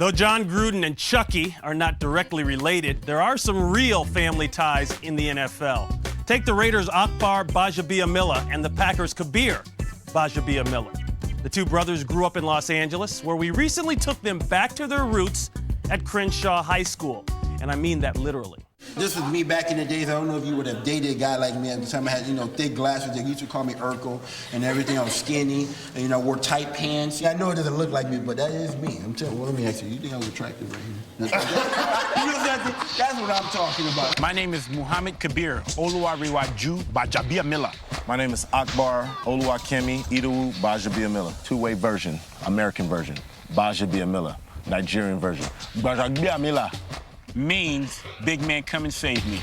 Though John Gruden and Chucky are not directly related, there are some real family ties in the NFL. Take the Raiders' Akbar Gbaja-Biamila and the Packers' Kabeer Gbaja-Biamila. The two brothers grew up in Los Angeles, where we recently took them back to their roots at Crenshaw High School. And I mean that literally. This was me back in the days. I don't know if you would have dated a guy like me at the time. I had, thick glasses. They used to call me Urkel and everything. I was skinny and, wore tight pants. I know it doesn't look like me, but that is me. I'm telling you, let me ask you, you think I was attractive right here? That's what I'm talking about. My name is Muhammad Kabeer Gbaja-Biamila. My name is Akbar Oluwakemi Idowu Gbaja-Biamila. Two-way version, American version. Gbaja-Biamila, Nigerian version. Gbaja-Biamila means big man come and save me.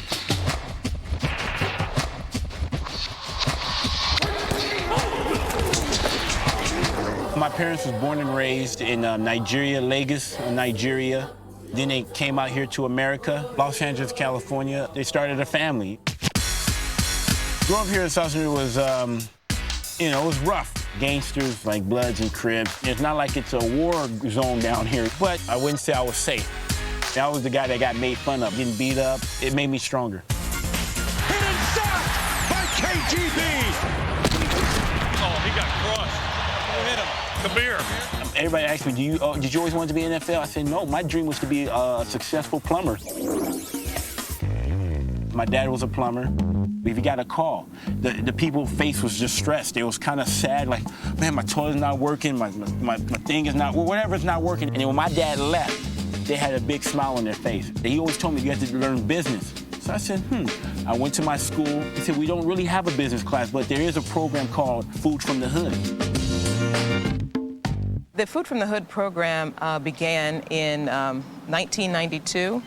My parents was born and raised in Nigeria, Lagos, Nigeria. Then they came out here to America, Los Angeles, California. They started a family. Growing up here in South Central was, it was rough. Gangsters like Bloods and Crips. It's not like it's a war zone down here, but I wouldn't say I was safe. I was the guy that got made fun of, getting beat up. It made me stronger. Hit and stopped by KGB. Oh, he got crushed. Who hit him? Kabeer. Everybody asked me, did you always want to be in the NFL? I said, no, my dream was to be a successful plumber. My dad was a plumber. If you got a call, the people's face was just stressed. They was kind of sad, like, man, my toilet's not working, my thing is not, whatever's not working. And then when my dad left, they had a big smile on their face. He always told me you have to learn business. So I said, I went to my school. He said, we don't really have a business class, but there is a program called Food from the Hood. The Food from the Hood program began in 1992,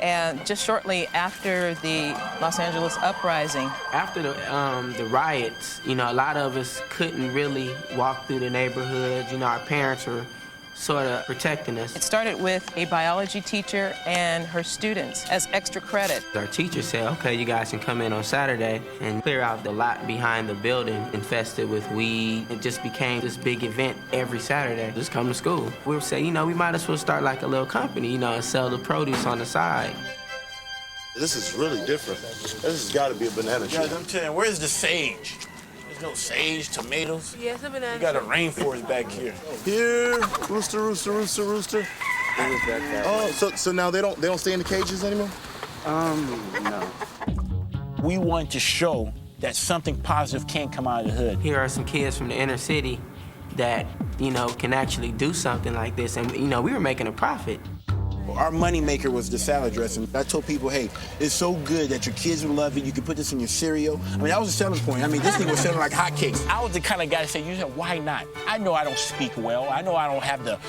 and just shortly after the Los Angeles uprising. After the riots, a lot of us couldn't really walk through the neighborhoods. Our parents were sort of protecting us. It started with a biology teacher and her students as extra credit. Our teacher said, okay, you guys can come in on Saturday and clear out the lot behind the building infested with weed. It just became this big event every Saturday. Just come to school. We would say, we might as well start like a little company, and sell the produce on the side. This is really different. This has got to be a banana tree. Guys, I'm telling you, where's the sage? No sage, tomatoes. Yes, a banana. We got a rainforest back here. Here, rooster, rooster, rooster, rooster. Oh, so now they don't stay in the cages anymore? No. We want to show that something positive can come out of the hood. Here are some kids from the inner city that, can actually do something like this, and, we were making a profit. Our money maker was the salad dressing. I told people, hey, it's so good that your kids will love it. You can put this in your cereal. That was a selling point. This thing was selling like hotcakes. I was the kind of guy to say, why not? I know I don't speak well. I know I don't have the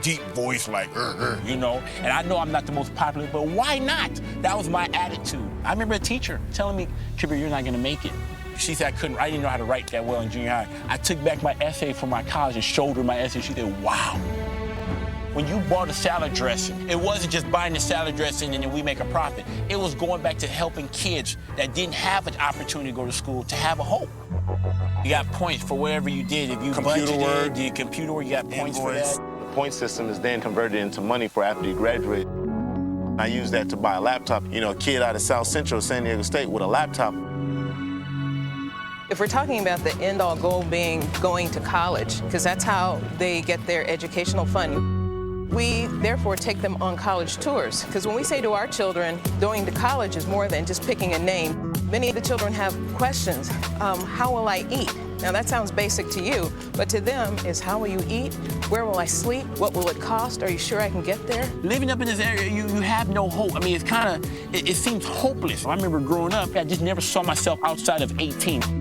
deep voice like, and I know I'm not the most popular, but why not? That was my attitude. I remember a teacher telling me, Kabeer, you're not going to make it. She said I didn't know how to write that well in junior high. I took back my essay from my college and showed her my essay. She said, wow. When you bought a salad dressing, it wasn't just buying the salad dressing and then we make a profit. It was going back to helping kids that didn't have an opportunity to go to school to have a hope. You got points for whatever you did. If you budgeted, did computer work, you got points for that. The point system is then converted into money for after you graduate. I use that to buy a laptop. A kid out of South Central, San Diego State with a laptop. If we're talking about the end-all goal being going to college, because that's how they get their educational fund, we therefore take them on college tours. Because when we say to our children, going to college is more than just picking a name, many of the children have questions. How will I eat? Now that sounds basic to you, but to them is how will you eat? Where will I sleep? What will it cost? Are you sure I can get there? Living up in this area, you have no hope. It seems hopeless. I remember growing up, I just never saw myself outside of 18.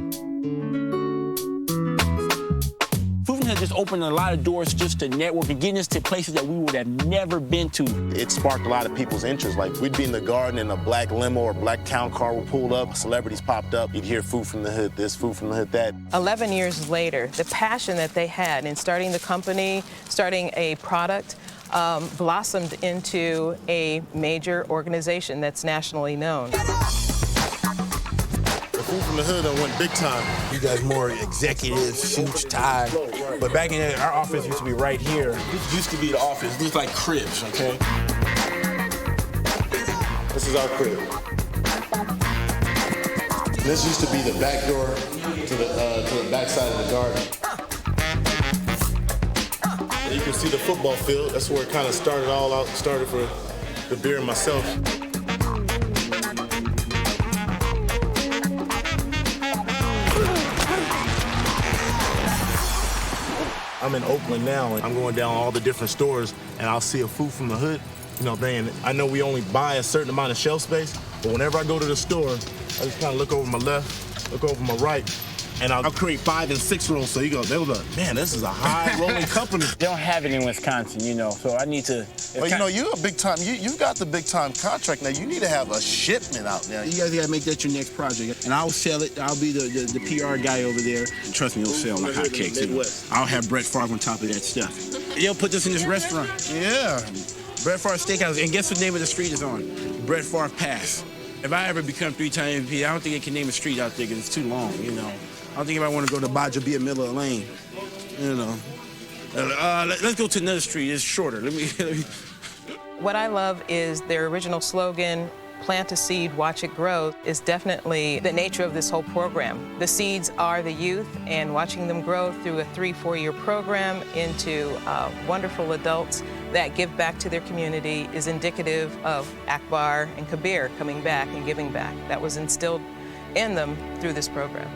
Has just opened a lot of doors just to network and getting us to places that we would have never been to. It sparked a lot of people's interest. Like, we'd be in the garden and a black limo or black town car would pull up, celebrities popped up, you'd hear Food from the Hood this, Food from the Hood that. 11 years later, the passion that they had in starting the company, starting a product, blossomed into a major organization that's nationally known. The Food from the Hood that went big time. You guys more executive, suits, tie. But back in there, our office used to be right here. This used to be the office. This is like cribs, okay? This is our crib. This used to be the back door to the back side of the garden. And you can see the football field. That's where it kind of started all out. Started for the beer and myself. I'm in Oakland now, and I'm going down all the different stores, and I'll see a Food from the Hood. You know, I know we only buy a certain amount of shelf space, but whenever I go to the store, I just kind of look over my left, look over my right, and I'll create 5 and 6 rolls. So they'll be like, man, this is a high-rolling company. They don't have it in Wisconsin, you know, so I need to... Well, you know, you're a big time, you got the big time contract now. You need to have a shipment out there. You guys gotta make that your next project. And I'll sell it. I'll be the PR guy over there. And trust me, it'll sell like hotcakes. You know? I'll have Brett Favre on top of that stuff. You'll put this in this restaurant. Yeah. Brett Favre Steakhouse. And guess what name of the street is on? Brett Favre Pass. If I ever become 3-time MVP, I don't think I can name a street out there because it's too long, you know. I don't think if I want to go to Gbaja-Biamila Lane, you know. Let's go to another street. It's shorter. Let me. What I love is their original slogan, plant a seed, watch it grow, is definitely the nature of this whole program. The seeds are the youth, and watching them grow through a 3-4 year program into wonderful adults that give back to their community is indicative of Akbar and Kabeer coming back and giving back. That was instilled in them through this program.